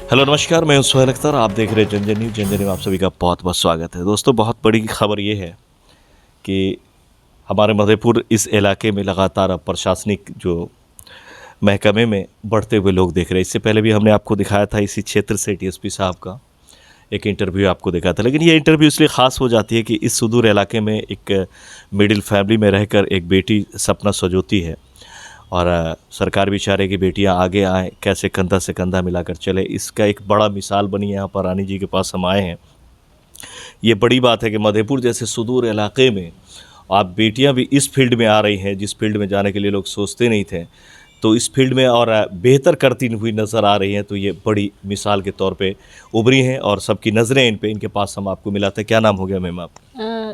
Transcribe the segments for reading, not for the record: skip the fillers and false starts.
Hello नमस्कार, मैं हूं सुहेल अख्तर। आप देख रहे हैं जनजन न्यूज़। जनजन में आप सभी का बहुत बहुत स्वागत है। दोस्तों, बहुत बड़ी खबर ये है कि हमारे मधेपुर इस इलाके में लगातार अब प्रशासनिक जो महकमे में बढ़ते हुए लोग देख रहे हैं। इससे पहले भी हमने आपको दिखाया था इसी क्षेत्र से डीएसपी साहब का एक इंटरव्यू आपको देखा था, लेकिन ये इंटरव्यू इसलिए ख़ास हो जाती है कि इस सुदूर इलाके में एक मिडिल फैमिली में रहकर एक बेटी सपना सजोती है और सरकार भी चाह रही है कि बेटियां आगे आएँ, कैसे कंधा से कंधा मिलाकर चले। इसका एक बड़ा मिसाल बनी है। यहाँ पर रानी जी के पास हम आए हैं। ये बड़ी बात है कि मधेपुर जैसे सुदूर इलाके में आप बेटियां भी इस फील्ड में आ रही हैं जिस फील्ड में जाने के लिए लोग सोचते नहीं थे, तो इस फील्ड में और बेहतर करती हुई नज़र आ रही हैं। तो ये बड़ी मिसाल के तौर पे उभरी हैं और सबकी नज़रें इन पे। इनके पास हम आपको मिलाते हैं। क्या नाम हो गया मैम आप?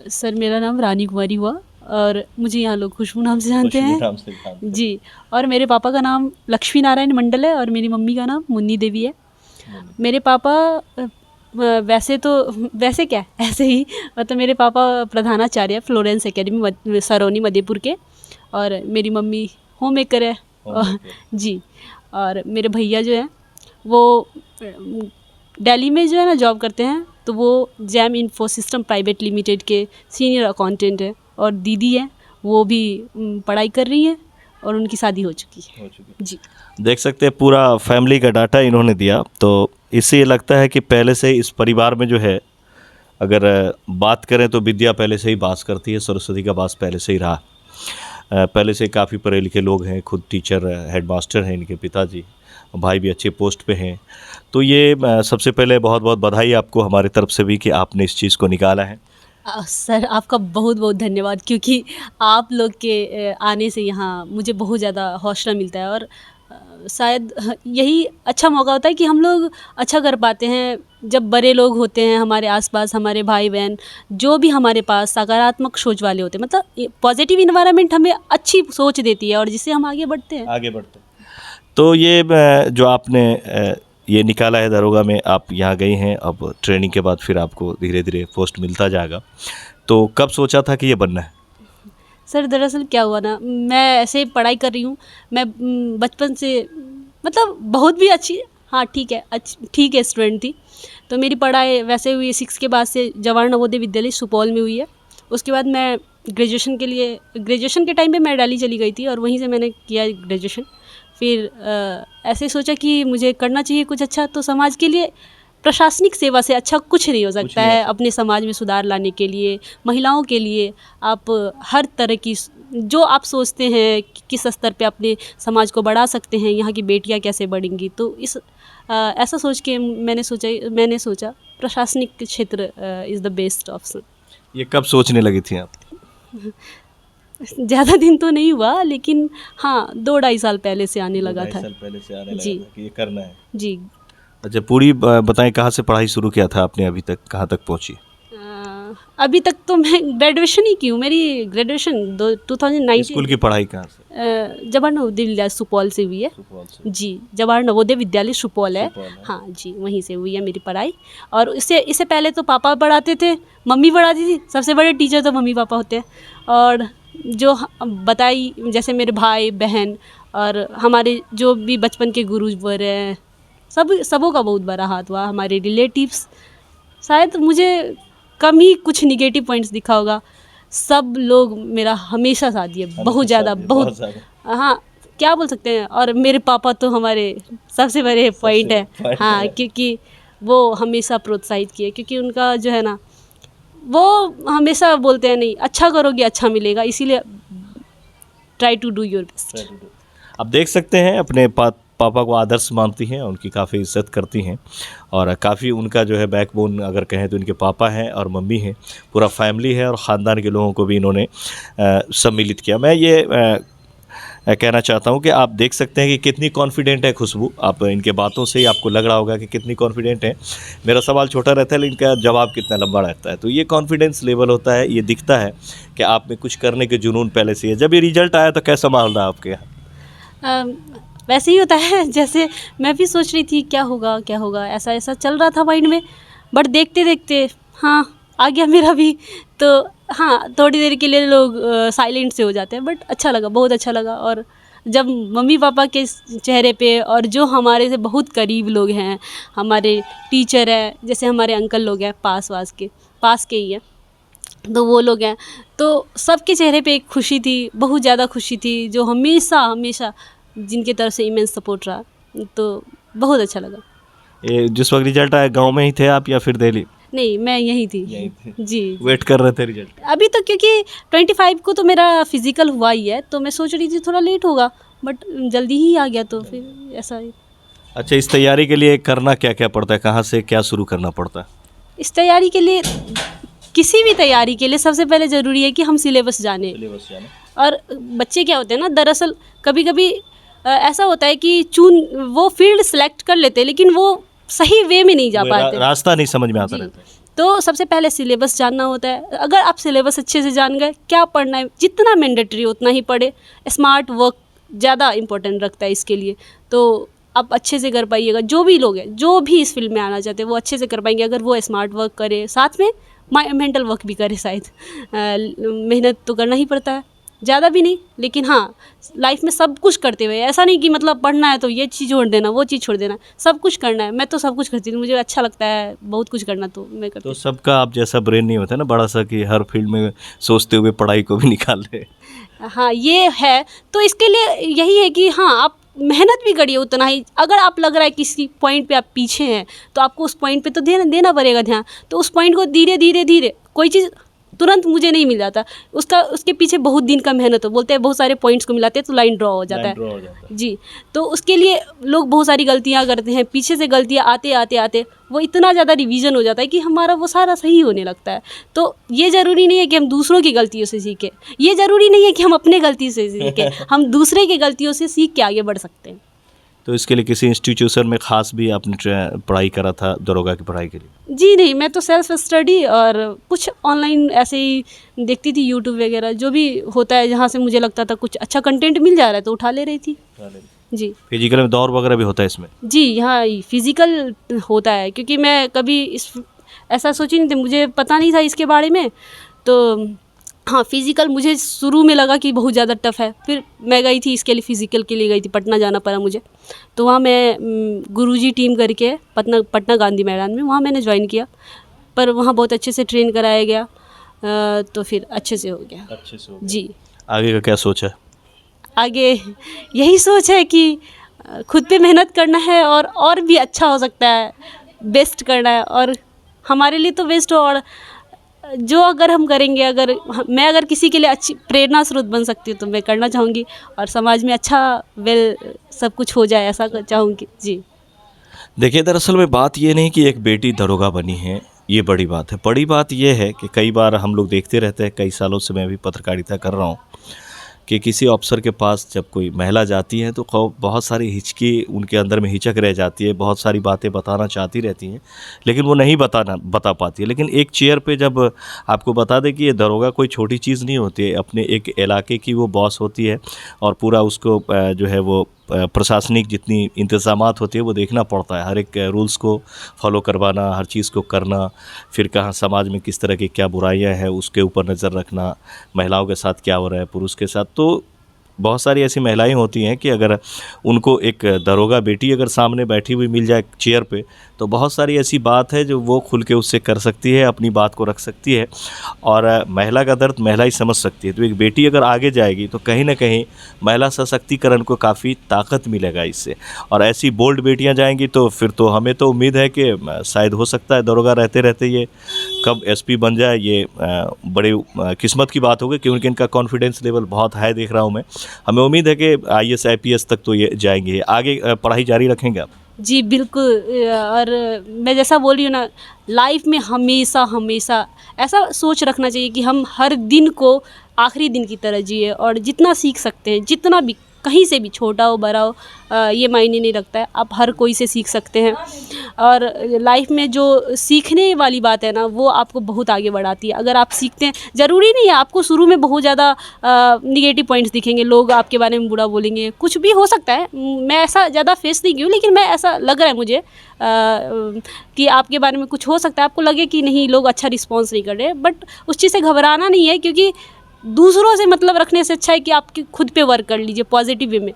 सर, मेरा नाम रानी कुमारी हुआ और मुझे यहाँ लोग खुशबू नाम से जानते खुशबू हैं। नाम से जानते हैं। जी। और मेरे पापा का नाम लक्ष्मी नारायण मंडल है और मेरी मम्मी का नाम मुन्नी देवी है। मेरे पापा वैसे क्या ऐसे ही मतलब मेरे पापा प्रधानाचार्य फ्लोरेंस एकेडमी सरौनी मधेपुर के, और मेरी मम्मी होम मेकर है। जी। और मेरे भैया जो हैं वो दिल्ली में जो है ना जॉब करते हैं, तो वो jam info system private limited के सीनियर अकाउंटेंट है। और दीदी है, वो भी पढ़ाई कर रही हैं और उनकी शादी हो चुकी है। जी। देख सकते हैं पूरा फैमिली का डाटा इन्होंने दिया, तो इससे ये लगता है कि पहले से इस परिवार में जो है, अगर बात करें तो विद्या पहले से ही वास करती है। सरस्वती का वास पहले से ही रहा। पहले से काफ़ी पढ़े लिखे लोग हैं। खुद टीचर हेडमास्टर हैं इनके पिताजी, भाई भी अच्छे पोस्ट पे हैं। तो ये सबसे पहले बहुत बहुत बधाई आपको हमारी तरफ से भी कि आपने इस चीज़ को निकाला है। सर, आपका बहुत बहुत धन्यवाद, क्योंकि आप लोग के आने से यहाँ मुझे बहुत ज़्यादा हौसला मिलता है। और शायद यही अच्छा मौका होता है कि हम लोग अच्छा कर पाते हैं जब बड़े लोग होते हैं हमारे आसपास, हमारे भाई बहन जो भी हमारे पास सकारात्मक सोच वाले होते हैं। मतलब पॉजिटिव इन्वायरमेंट हमें अच्छी सोच देती है और जिससे हम आगे बढ़ते हैं। तो ये जो आपने ये निकाला है दरोगा में, आप यहाँ गई हैं। अब ट्रेनिंग के बाद फिर आपको धीरे धीरे पोस्ट मिलता जाएगा। तो कब सोचा था कि ये बनना है? सर, दरअसल क्या हुआ ना, मैं ऐसे पढ़ाई कर रही हूँ। मैं बचपन से मतलब बहुत भी अच्छी, हाँ ठीक है स्टूडेंट थी। तो मेरी पढ़ाई वैसे हुई 6 के बाद से जवाहर नवोदय विद्यालय सुपौल में हुई है। उसके बाद मैं ग्रेजुएशन के टाइम पे मैं दिल्ली चली गई थी और वहीं से मैंने किया ग्रेजुएशन। फिर ऐसे सोचा कि मुझे करना चाहिए कुछ अच्छा, तो समाज के लिए प्रशासनिक सेवा से अच्छा कुछ नहीं हो सकता है। अपने समाज में सुधार लाने के लिए, महिलाओं के लिए आप हर तरह की जो आप सोचते हैं कि किस स्तर पे अपने समाज को बढ़ा सकते हैं, यहाँ की बेटियाँ कैसे बढ़ेंगी, तो इस ऐसा सोच के मैंने सोचा प्रशासनिक क्षेत्र इज़ द बेस्ट ऑप्शन। ये कब सोचने लगी थी आप? ज़्यादा दिन तो नहीं हुआ, लेकिन हाँ 2-2.5 साल पहले से आने लगा था। 2-2.5 साल पहले से आने लगा जी। था कि ये करना है। जी। अच्छा, पूरी बताएं कहाँ से पढ़ाई शुरू किया था आपने, अभी तक कहाँ तक पहुँची? अभी तक तो मैं ग्रेजुएशन ही की हूँ। मेरी ग्रेजुएशन 2019 स्कूल की पढ़ाई कहाँ से? जवाहर नवोदय विद्यालय सुपौल से हुई है। सुपौल से। जी, जवाहर नवोदय विद्यालय सुपौल है। सुपौल है। हाँ जी, वहीं से हुई है मेरी पढ़ाई। और इससे पहले तो पापा पढ़ाते थे, मम्मी पढ़ाती थी। सबसे बड़े टीचर तो मम्मी पापा होते हैं। और जो बताई जैसे मेरे भाई बहन और हमारे जो भी बचपन के गुरुवर हैं, सबों का बहुत बड़ा हाथ हुआ। हमारे रिलेटिव्स, शायद मुझे कम ही कुछ निगेटिव पॉइंट्स दिखा होगा। सब लोग मेरा हमेशा साथ दिए, बहुत ज़्यादा, बहुत। हाँ, क्या बोल सकते हैं। और मेरे पापा तो हमारे सबसे बड़े पॉइंट है। हाँ, क्योंकि वो हमेशा प्रोत्साहित किए, क्योंकि उनका जो है ना, वो हमेशा बोलते हैं नहीं अच्छा करोगे अच्छा मिलेगा, इसीलिए try to do your best. आप देख सकते हैं अपने पापा को आदर्श मानती हैं, उनकी काफ़ी इज्जत करती हैं और काफ़ी उनका जो है बैकबोन अगर कहें तो इनके पापा हैं और मम्मी हैं। पूरा फैमिली है और ख़ानदान के लोगों को भी इन्होंने सम्मिलित किया। मैं ये कहना चाहता हूँ कि आप देख सकते हैं कि कितनी कॉन्फिडेंट है खुशबू। आप इनके बातों से ही आपको लग रहा होगा कि कितनी कॉन्फिडेंट है। मेरा सवाल छोटा रहता है लेकिन इनका जवाब कितना लंबा रहता है। तो ये कॉन्फिडेंस लेवल होता है, ये दिखता है कि आप में कुछ करने के जुनून पहले से है। जब ये रिजल्ट आया तो कैसा माहौल रहा आपके यहाँ? वैसे ही होता है, जैसे मैं भी सोच रही थी क्या होगा, ऐसा चल रहा था माइंड में। बट देखते देखते हाँ आ गया मेरा भी। तो हाँ, थोड़ी देर के लिए लोग साइलेंट से हो जाते हैं, बट अच्छा लगा, बहुत अच्छा लगा। और जब मम्मी पापा के चेहरे पे और जो हमारे से बहुत करीब लोग हैं, हमारे टीचर हैं, जैसे हमारे अंकल लोग हैं पास के ही हैं, तो वो लोग हैं, तो सबके चेहरे पे एक खुशी थी, बहुत ज़्यादा खुशी थी, जो हमेशा हमेशा जिनके तरफ से इमेंस सपोर्ट रहा, तो बहुत अच्छा लगा। ये जिस वक्त रिजल्ट आया गांव में ही थे आप या फिर दिल्ली? नहीं, मैं यहीं थी। यहीं थे। जी। वेट कर रहे थे रिजल्ट? अभी तो क्योंकि 25 को तो मेरा फिजिकल हुआ ही है, तो मैं सोच रही थी थोड़ा लेट होगा, बट जल्दी ही आ गया, तो फिर ऐसा ही। अच्छा, इस तैयारी के लिए करना क्या क्या पड़ता है, कहाँ से क्या शुरू करना पड़ता है? इस तैयारी के लिए, किसी भी तैयारी के लिए सबसे पहले ज़रूरी है कि हम सिलेबस जाने। और बच्चे क्या होते हैं ना, दरअसल कभी कभी ऐसा होता है कि वो फील्ड सेलेक्ट कर लेते हैं, लेकिन वो सही वे में नहीं जा पाते, रास्ता नहीं समझ में आता जी। रहता है। तो सबसे पहले सिलेबस जानना होता है। अगर आप सिलेबस अच्छे से जान गए क्या पढ़ना है, जितना मैंडेटरी उतना ही पढ़े। स्मार्ट वर्क ज़्यादा इंपॉर्टेंट रखता है इसके लिए, तो आप अच्छे से कर पाइएगा। जो भी लोग हैं, जो भी इस फील्ड में आना चाहते हैं, वो अच्छे से कर पाएंगे अगर वो स्मार्ट वर्क करे, साथ में मेंटल वर्क भी करे। शायद मेहनत तो करना ही पड़ता है, ज़्यादा भी नहीं, लेकिन हाँ, लाइफ में सब कुछ करते हुए, ऐसा नहीं कि मतलब पढ़ना है तो ये चीज़ छोड़ देना, वो चीज़ छोड़ देना, सब कुछ करना है। मैं तो सब कुछ करती हूँ, मुझे अच्छा लगता है बहुत कुछ करना, तो मैं करती तो हूँ। सबका आप जैसा ब्रेन नहीं होता ना बड़ा सा कि हर फील्ड में सोचते हुए पढ़ाई को भी निकाल ले। हाँ, ये है। तो इसके लिए यही है कि हाँ, आप मेहनत भी करिए उतना ही। अगर आप लग रहा है किसी पॉइंट पे आप पीछे हैं, तो आपको उस पॉइंट पे तो देना पड़ेगा ध्यान। तो उस पॉइंट को धीरे धीरे धीरे, कोई चीज़ तुरंत मुझे नहीं मिल जाता, उसके पीछे बहुत दिन का मेहनत हो। बोलते हैं बहुत सारे पॉइंट्स को मिलाते हैं तो लाइन ड्रॉ हो जाता है। जी, तो उसके लिए लोग बहुत सारी गलतियाँ करते हैं, पीछे से गलतियाँ आते आते आते वो इतना ज़्यादा रिवीजन हो जाता है कि हमारा वो सारा सही होने लगता है। तो ये ज़रूरी नहीं है कि हम दूसरों की गलतियों से सीखें, ये ज़रूरी नहीं है कि हम अपने गलती से सीखें, हम दूसरे की गलतियों से सीख के आगे बढ़ सकते हैं। तो इसके लिए किसी इंस्टीट्यूशन में खास भी आपने पढ़ाई करा था दरोगा की पढ़ाई के लिए? जी नहीं, मैं तो सेल्फ स्टडी और कुछ ऑनलाइन ऐसे ही देखती थी, यूट्यूब वगैरह जो भी होता है, जहाँ से मुझे लगता था कुछ अच्छा कंटेंट मिल जा रहा है तो उठा ले रही थी। जी। फिजिकल में दौड़ वगैरह भी होता है इसमें? जी, यहाँ फिज़िकल होता है, क्योंकि मैं कभी ऐसा सोची नहीं थी, मुझे पता नहीं था इसके बारे में। तो हाँ, फिज़िकल मुझे शुरू में लगा कि बहुत ज़्यादा टफ है। फिर मैं गई थी इसके लिए, फ़िज़िकल के लिए गई थी, पटना जाना पड़ा मुझे। तो वहाँ मैं गुरुजी टीम करके पटना गांधी मैदान में, वहाँ मैंने ज्वाइन किया। पर वहाँ बहुत अच्छे से ट्रेन कराया गया, तो फिर अच्छे से हो गया। अच्छे से जी। आगे का क्या सोच है? आगे यही सोच है कि खुद पे मेहनत करना है और भी अच्छा हो सकता है, बेस्ट करना है, और हमारे लिए तो बेस्ट हो। और जो अगर हम करेंगे, मैं अगर किसी के लिए अच्छी प्रेरणा स्रोत बन सकती हूँ तो मैं करना चाहूँगी, और समाज में अच्छा सब कुछ हो जाए, ऐसा चाहूँगी। जी। देखिए, दरअसल में बात ये नहीं कि एक बेटी दरोगा बनी है, ये बड़ी बात है। बड़ी बात ये है कि कई बार हम लोग देखते रहते हैं, कई सालों से मैं भी पत्रकारिता कर रहा हूँ, कि किसी अफसर के पास जब कोई महिला जाती है तो बहुत सारी हिचकी उनके अंदर में हिचक रह जाती है, बहुत सारी बातें बताना चाहती रहती हैं, लेकिन वो नहीं बता पाती है। लेकिन एक चेयर पे जब आपको बता दें कि ये दरोगा कोई छोटी चीज़ नहीं होती है, अपने एक इलाके की वो बॉस होती है, और पूरा उसको जो है वो प्रशासनिक जितनी इंतज़ामात होती है वो देखना पड़ता है, हर एक रूल्स को फॉलो करवाना, हर चीज़ को करना, फिर कहाँ समाज में किस तरह की क्या बुराइयां हैं उसके ऊपर नज़र रखना, महिलाओं के साथ क्या हो रहा है, पुरुष के साथ। तो बहुत सारी ऐसी महिलाएं होती हैं कि अगर उनको एक दरोगा बेटी अगर सामने बैठी हुई मिल जाए चेयर पे, तो बहुत सारी ऐसी बात है जो वो खुल के उससे कर सकती है, अपनी बात को रख सकती है, और महिला का दर्द महिला ही समझ सकती है। तो एक बेटी अगर आगे जाएगी तो कहीं ना कहीं महिला सशक्तिकरण को काफ़ी ताकत मिलेगा इससे, और ऐसी बोल्ड बेटियां जाएंगी तो फिर तो हमें तो उम्मीद है कि शायद हो सकता है दरोगा रहते रहते ये कब एसपी बन जाए। ये बड़े किस्मत की बात होगी, क्योंकि इनका कॉन्फिडेंस लेवल बहुत हाई देख रहा हूँ मैं। हमें उम्मीद है कि IAS IPS तक तो ये जाएंगे। आगे पढ़ाई जारी रखेंगे आप? जी बिल्कुल। और मैं जैसा बोल रही हूँ ना, लाइफ में हमेशा हमेशा ऐसा सोच रखना चाहिए कि हम हर दिन को आखिरी दिन की तरह जिए, और जितना सीख सकते हैं, जितना भी, कहीं से भी, छोटा हो बड़ा हो, ये मायने नहीं रखता है, आप हर कोई से सीख सकते हैं। और लाइफ में जो सीखने वाली बात है ना, वो आपको बहुत आगे बढ़ाती है। अगर आप सीखते हैं, ज़रूरी नहीं है आपको शुरू में बहुत ज़्यादा निगेटिव पॉइंट्स दिखेंगे, लोग आपके बारे में बुरा बोलेंगे, कुछ भी हो सकता है। मैं ऐसा ज़्यादा फेस नहीं की हूँ, लेकिन मैं ऐसा लग रहा है मुझे कि आपके बारे में कुछ हो सकता है, आपको लगे कि नहीं लोग अच्छा रिस्पॉन्स नहीं कर रहे, बट उस चीज़ से घबराना नहीं है, क्योंकि दूसरों से मतलब रखने से अच्छा है कि आप खुद पे वर्क कर लीजिए पॉजिटिव वे में।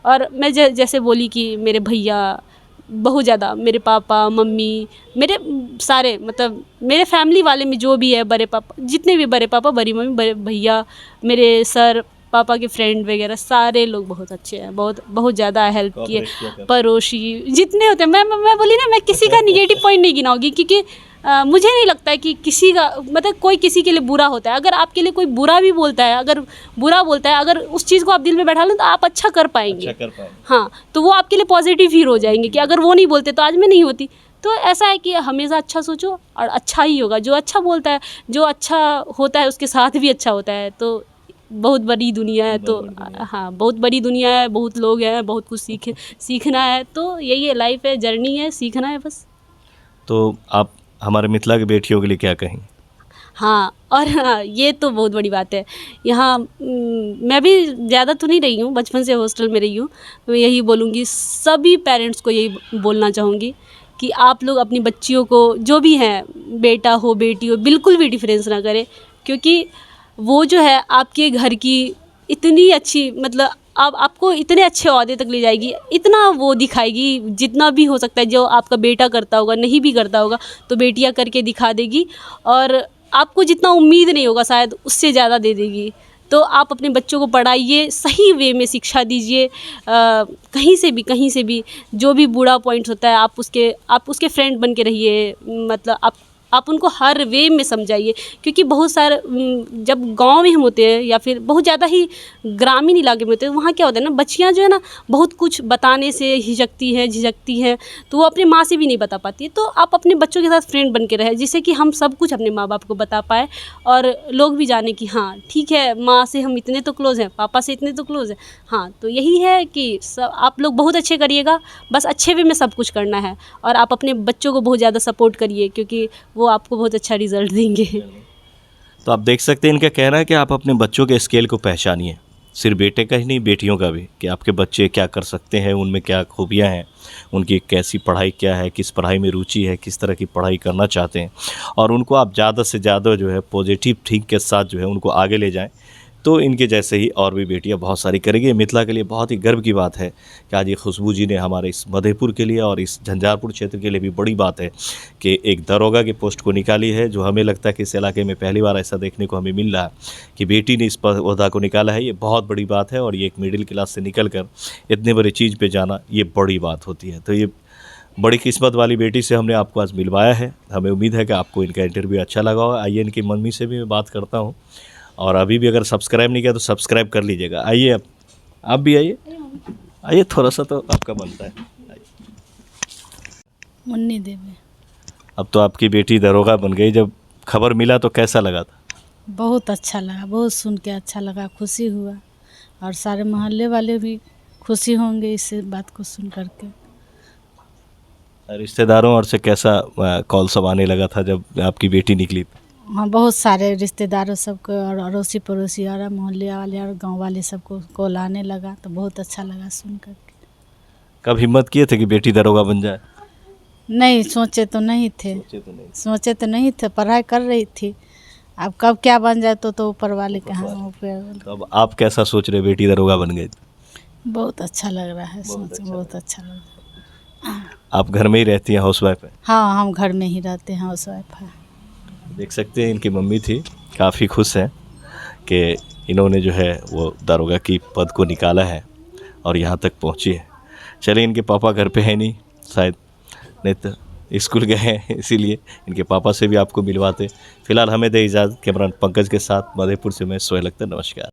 और मैं जैसे बोली कि मेरे भैया बहुत ज़्यादा, मेरे पापा मम्मी, मेरे सारे मतलब मेरे फैमिली वाले में जो भी है, बड़े पापा जितने भी, बड़े पापा बड़ी मम्मी बड़े भैया, मेरे सर, पापा के फ्रेंड वगैरह सारे लोग बहुत अच्छे हैं, बहुत बहुत ज़्यादा हेल्प किए। Cooperate किया करते पड़ोसी जितने होते हैं, मैं बोली ना, मैं किसी का निगेटिव पॉइंट नहीं गिनाऊंगी, क्योंकि मुझे नहीं लगता है कि किसी का मतलब कोई किसी के लिए बुरा होता है। अगर आपके लिए कोई बुरा भी बोलता है, अगर बुरा बोलता है, अगर उस चीज़ को आप दिल में बैठा लें तो आप अच्छा कर पाएंगे। अच्छा कर पाएंगे। हाँ, तो वो आपके लिए पॉजिटिव फील हो जाएंगे कि अगर वो नहीं बोलते तो आज मैं नहीं होती। तो ऐसा है कि हमेशा अच्छा सोचो और अच्छा ही होगा। जो अच्छा बोलता है, जो अच्छा होता है, उसके साथ भी अच्छा होता है। तो बहुत बड़ी दुनिया है, तो हाँ बहुत बड़ी दुनिया है, बहुत लोग हैं, बहुत कुछ सीखना है। तो यही है, लाइफ है, जर्नी है, सीखना है बस। तो आप हमारे मिथिला की बेटियों के लिए क्या कहेंगे? हाँ, और हाँ, ये तो बहुत बड़ी बात है। यहाँ मैं भी ज़्यादा तो नहीं रही हूँ, बचपन से हॉस्टल में रही हूँ। तो मैं यही बोलूँगी, सभी पेरेंट्स को यही बोलना चाहूँगी कि आप लोग अपनी बच्चियों को, जो भी हैं, बेटा हो बेटी हो, बिल्कुल भी डिफरेंस ना करें। क्योंकि वो जो है आपके घर की इतनी अच्छी मतलब आपको इतने अच्छे ओहदे तक ले जाएगी, इतना वो दिखाएगी, जितना भी हो सकता है जो आपका बेटा करता होगा, नहीं भी करता होगा तो बेटियां करके दिखा देगी। और आपको जितना उम्मीद नहीं होगा शायद उससे ज़्यादा दे देगी। तो आप अपने बच्चों को पढ़ाइए, सही वे में शिक्षा दीजिए। कहीं से भी जो भी बुरा पॉइंट्स होता है आप उसके फ्रेंड बन के रहिए। मतलब आप उनको हर वे में समझाइए। क्योंकि बहुत सारे जब गांव में हम होते हैं या फिर बहुत ज़्यादा ही ग्रामीण इलाके में होते हैं, वहाँ क्या होता है ना, बच्चियाँ जो है ना बहुत कुछ बताने से झिझकती हैं, तो वो अपने माँ से भी नहीं बता पाती है। तो आप अपने बच्चों के साथ फ्रेंड बन के रहे, जिससे कि हम सब कुछ अपने माँ बाप को बता पाए और लोग भी जाने कि हाँ ठीक है, माँ से हम इतने तो क्लोज़ हैं, पापा से इतने तो क्लोज़ हैं। हाँ, तो यही है कि सब आप लोग बहुत अच्छे करिएगा, बस अच्छे वे में सब कुछ करना है। और आप अपने बच्चों को बहुत ज़्यादा सपोर्ट करिए, क्योंकि वो आपको बहुत अच्छा रिजल्ट देंगे। तो आप देख सकते हैं इनका कहना है कि आप अपने बच्चों के स्केल को पहचानिए, सिर्फ बेटे का ही नहीं, बेटियों का भी, कि आपके बच्चे क्या कर सकते हैं, उनमें क्या खूबियां हैं, उनकी कैसी पढ़ाई क्या है, किस पढ़ाई में रुचि है, किस तरह की पढ़ाई करना चाहते हैं, और उनको आप ज़्यादा से ज़्यादा जो है पॉजिटिव थिंक के साथ जो है उनको आगे ले जाएं। तो इनके जैसे ही और भी बेटियां बहुत सारी करेंगी। मिथिला के लिए बहुत ही गर्व की बात है कि आज ये खुशबू जी ने हमारे इस मधेपुर के लिए और इस झंझारपुर क्षेत्र के लिए भी बड़ी बात है कि एक दरोगा की पोस्ट को निकाली है, जो हमें लगता है कि इस इलाके में पहली बार ऐसा देखने को हमें मिल रहा है कि बेटी ने इस ओहदा को निकाला है। ये बहुत बड़ी बात है, और ये एक मिडिल क्लास से निकल कर इतने बड़ी चीज़ पर जाना, ये बड़ी बात होती है। तो ये बड़ी किस्मत वाली बेटी से हमने आपको आज मिलवाया है। हमें उम्मीद है कि आपको इनका इंटरव्यू अच्छा लगा हो। आइए इनकी मम्मी से भी मैं बात करता हूँ, और अभी भी अगर सब्सक्राइब नहीं किया तो सब्सक्राइब कर लीजिएगा। आइए, आप भी आइए, थोड़ा सा तो आपका बनता है। मुन्नी देवी। अब तो आपकी बेटी दरोगा बन गई, जब खबर मिला तो कैसा लगा था? बहुत अच्छा लगा, बहुत सुन के अच्छा लगा, खुशी हुआ। और सारे मोहल्ले वाले भी खुशी होंगे इस बात को सुन करके। रिश्तेदारों और से कैसा कॉल सब आने लगा था जब आपकी बेटी निकली? हाँ, बहुत सारे रिश्तेदारों सबको और अड़ोसी पड़ोसी और मोहल्ले वाले और गांव वाले सबको कॉल आने लगा, तो बहुत अच्छा लगा सुन करके। कब हिम्मत किए थे कि बेटी दरोगा बन जाए? नहीं सोचे तो नहीं थे, पढ़ाई कर रही थी। अब कब क्या बन जाए तो ऊपर वाले के हाथ पे। तो अब आप कैसा सोच रहे, बेटी दरोगा बन गई? बहुत अच्छा लग रहा है, सोच बहुत अच्छा लग रहा है। आप घर में ही रहती हैं, हाउसवाइफ है? हाँ, हम घर में ही रहते हैं, हाउसवाइफ है। देख सकते हैं इनकी मम्मी थी, काफ़ी खुश हैं कि इन्होंने जो है वो दारोगा की पद को निकाला है और यहाँ तक पहुँची है। चलिए, इनके पापा घर पे है नहीं शायद, नहीं तो स्कूल गए हैं, इसीलिए इनके पापा से भी आपको मिलवाते। फिलहाल हमें दे इजाज़त। कैमरा पंकज के साथ मधेपुर से मैं सोहेल अख्तर, नमस्कार।